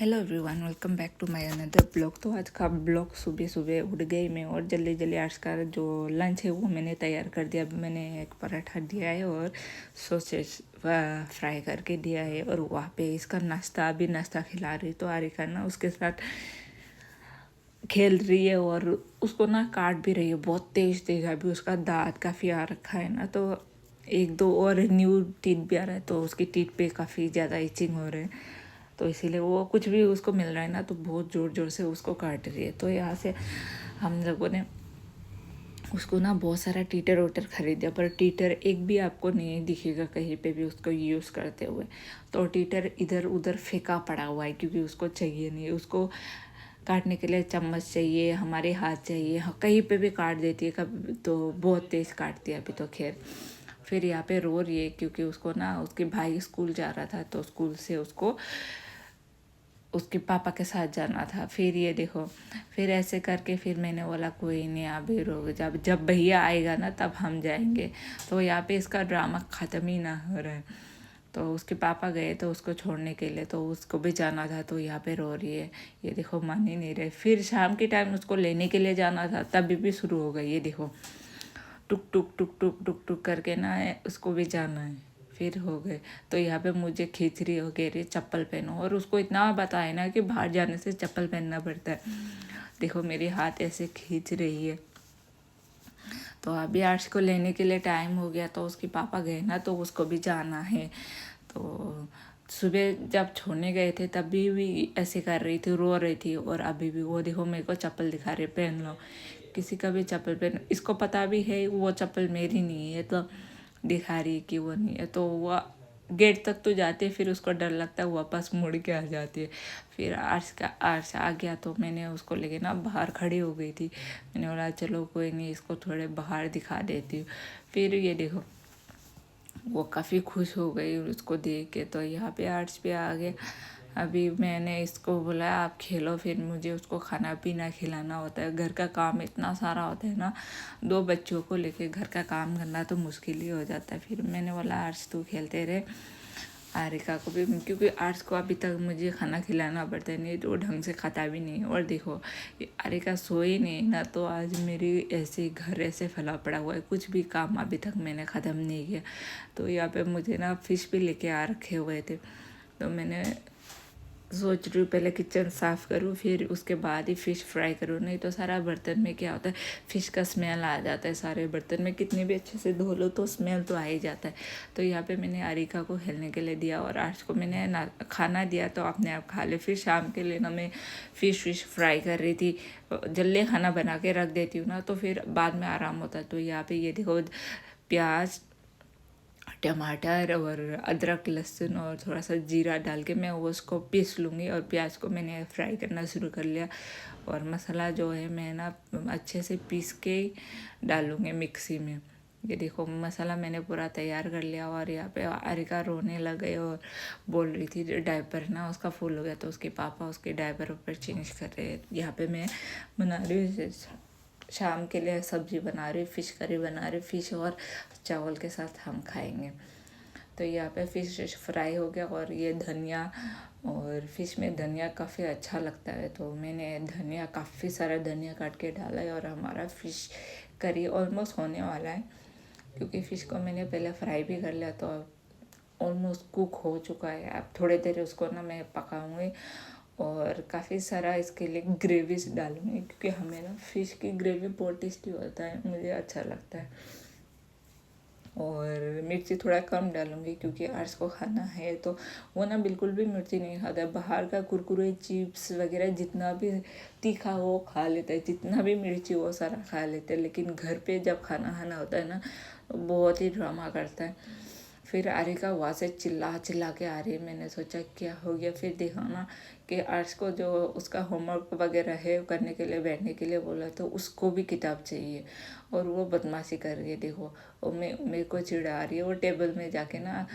Hello everyone, welcome back to my another blog. तो आज का ब्लॉग सुबह सुबह उठ गई मैं और जल्दी जल्दी आज का जो लंच है वो मैंने तैयार कर दिया। अभी मैंने एक पराठा दिया है और सॉसेज फ्राई करके दिया है और वहाँ पे इसका नाश्ता खिला रही। तो आरिका ना उसके साथ खेल रही है और उसको ना काट भी रही है बहुत तेज तेज। अभी उसका दांत काफ़ी आ रखा है ना, तो एक दो और न्यू टीथ भी आ रहा है, तो उसकी टीथ पे काफ़ी ज़्यादा इचिंग हो रहे हैं। तो इसीलिए वो कुछ भी उसको मिल रहा है ना तो बहुत ज़ोर ज़ोर से उसको काट रही है। तो यहाँ से हम लोगों ने उसको ना बहुत सारा टीटर वोटर खरीद दिया, पर टीटर एक भी आपको नहीं दिखेगा कहीं पे भी उसको यूज़ करते हुए। तो टीटर इधर उधर फेंका पड़ा हुआ है क्योंकि उसको चाहिए नहीं। उसको काटने के लिए चम्मच चाहिए, हमारे हाथ चाहिए, कहीं पे भी काट देती है कभी, तो बहुत तेज़ काटती है अभी तो खैर। फिर यहाँ पे रो रही है क्योंकि उसको ना उसके भाई स्कूल जा रहा था, तो स्कूल से उसको उसके पापा के साथ जाना था। फिर ये देखो, फिर ऐसे करके फिर मैंने बोला कोई नहीं अभी रुक, जब जब भैया आएगा ना तब हम जाएंगे। तो यहाँ पे इसका ड्रामा ख़त्म ही ना हो रहा है। तो उसके पापा गए तो उसको छोड़ने के लिए, तो उसको भी जाना था, तो यहाँ पे रो रही है। ये देखो मान ही नहीं रहे। फिर शाम के टाइम उसको लेने के लिए जाना था, तभी भी शुरू हो गई। ये देखो टुक टुक टुक टुक टुक टुक करके ना उसको भी जाना है। फिर हो गए। तो यहाँ पे मुझे खींच रही हो, कह रही चप्पल पहनो, और उसको इतना बताए ना कि बाहर जाने से चप्पल पहनना पड़ता है। देखो मेरे हाथ ऐसे खींच रही है। तो अभी आर्ट्स को लेने के लिए टाइम हो गया, तो उसके पापा गए ना तो उसको भी जाना है। तो सुबह जब छोड़ने गए थे तभी भी ऐसे कर रही थी, रो रही थी, और अभी भी वो देखो मेरे को चप्पल दिखा रही, पहन लो। किसी का भी चप्पल पहन, इसको पता भी है वो चप्पल मेरी नहीं है, तो दिखा रही है कि वो नहीं है। तो वो गेट तक तो जाती है, फिर उसको डर लगता है वापस मुड़ के आ जाती है। फिर आर्स आ गया तो मैंने उसको लेके ना बाहर खड़ी हो गई थी। मैंने बोला चलो कोई नहीं, इसको थोड़े बाहर दिखा देती हूँ। फिर ये देखो वो काफ़ी खुश हो गई उसको देख के। तो यहाँ पे आर्ट्स पे आ गए। अभी मैंने इसको बोला आप खेलो, फिर मुझे उसको खाना पीना खिलाना होता है। घर का काम इतना सारा होता है ना, दो बच्चों को लेके घर का काम करना तो मुश्किल ही हो जाता है। फिर मैंने बोला आर्ट्स तू खेलते रहे, आरिका को भी, क्योंकि आर्ट्स को अभी तक मुझे खाना खिलाना पड़ता है, नहीं तो वो ढंग से खाता भी नहीं। और देखो आरिका सोई नहीं ना, तो आज मेरी ऐसे घर ऐसे फैला पड़ा हुआ है, कुछ भी काम अभी तक मैंने ख़त्म नहीं किया। तो यहाँ पे मुझे ना फ़िश भी लेके आ रखे हुए थे, तो मैंने सोच रही हूँ पहले किचन साफ़ करूँ फिर उसके बाद ही फ़िश फ्राई करूँ। नहीं तो सारा बर्तन में क्या होता है, फ़िश का स्मेल आ जाता है सारे बर्तन में, कितने भी अच्छे से धो लो तो स्मेल तो आ ही जाता है। तो यहाँ पे मैंने आरिका को खेलने के लिए दिया और आज को मैंने ना खाना दिया तो अपने आप खा ले। फिर शाम के लिए ना मैं फ़िश फ्राई कर रही थी। जल्दी खाना बना के रख देती हूँ ना तो फिर बाद में आराम होता है। तो यहाँ पे ये देखो प्याज, टमाटर और अदरक लहसुन और थोड़ा सा जीरा डाल के मैं वो उसको पीस लूँगी। और प्याज को मैंने फ्राई करना शुरू कर लिया, और मसाला जो है मैं ना अच्छे से पीस के ही डालूँगी मिक्सी में। ये देखो मसाला मैंने पूरा तैयार कर लिया। और यहाँ पे आरिका रोने लग गई और बोल रही थी डायपर ना उसका फुल हो गया, तो उसके पापा उसके डायपर ऊपर चेंज कर रहे हैं। यहाँ पे मैं बना रही हूँ शाम के लिए सब्जी बना रही, फ़िश करी बना रही, फ़िश और चावल के साथ हम खाएंगे। तो यहाँ पे फ़िश फ्राई हो गया, और ये धनिया, और फ़िश में धनिया काफ़ी अच्छा लगता है, तो मैंने धनिया काफ़ी सारा धनिया काट के डाला है। और हमारा फ़िश करी ऑलमोस्ट होने वाला है, क्योंकि फ़िश को मैंने पहले फ्राई भी कर लिया, तो अब ऑलमोस्ट कुक हो चुका है। अब थोड़ी देर उसको ना मैं पकाऊंगी और काफ़ी सारा इसके लिए ग्रेवीज डालूंगी, क्योंकि हमें ना फ़िश की ग्रेवी बहुत टेस्टी होता है, मुझे अच्छा लगता है। और मिर्ची थोड़ा कम डालूंगी क्योंकि आर्ट्स को खाना है, तो वो ना बिल्कुल भी मिर्ची नहीं खाता है। बाहर का कुरकुरे चिप्स वगैरह जितना भी तीखा वो खा लेता है, जितना भी मिर्ची वो सारा खा लेते हैं, लेकिन घर पे जब खाना खाना होता है ना तो बहुत ही ड्रामा करता है। फिर आरिका वहाँ से चिल्ला चिल्ला के आ रही है। मैंने सोचा क्या हो गया, फिर देखा ना कि आर्ट्स को जो उसका होमवर्क वगैरह है करने के लिए बैठने के लिए बोला, तो उसको भी किताब चाहिए और वो बदमाशी कर रही है। देखो वो मेरे को चिढ़ा रही है, वो टेबल में जाके ना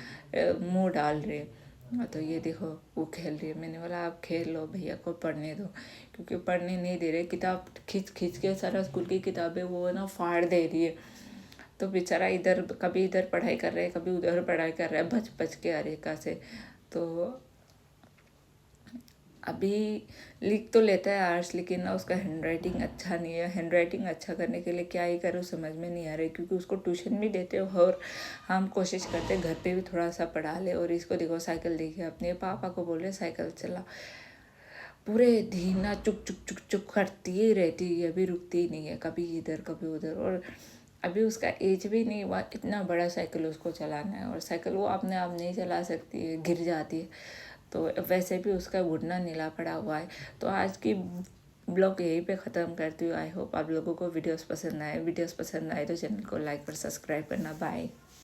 मुंह डाल रही है। तो ये देखो वो खेल रही है। मैंने बोला आप खेल लो, भैया को पढ़ने दो, क्योंकि पढ़ने नहीं दे रहे। किताब खींच खींच के सारा स्कूल की किताबें वो ना फाड़ दे रही है। तो बेचारा इधर कभी इधर पढ़ाई कर रहा है, कभी उधर पढ़ाई कर रहा है, बच बच के अरेका से। तो अभी लिख तो लेता है आर्ट्स, लेकिन ना उसका हैंडराइटिंग अच्छा नहीं है। हैंडराइटिंग अच्छा करने के लिए क्या ही करूँ समझ में नहीं आ रही, क्योंकि उसको ट्यूशन भी देते हो और हम कोशिश करते हैं घर पे भी थोड़ा सा पढ़ा ले। और इसको देखो साइकिल देखिए, अपने पापा को बोले साइकिल चला, पूरे दिन ना चुक चुक चुक चुक करती ही रहती है, अभी रुकती ही नहीं है, कभी इधर कभी उधर। और अभी उसका एज भी नहीं हुआ, इतना बड़ा साइकिल उसको चलाना है। और साइकिल वो अपने आप नहीं चला सकती है, गिर जाती है। तो वैसे भी उसका घुटना नीला पड़ा हुआ है। तो आज की ब्लॉग यहीं पे ख़त्म करती हूँ। आई होप आप लोगों को वीडियोस पसंद आए। वीडियोस पसंद आए तो चैनल को लाइक और सब्सक्राइब करना। बाय।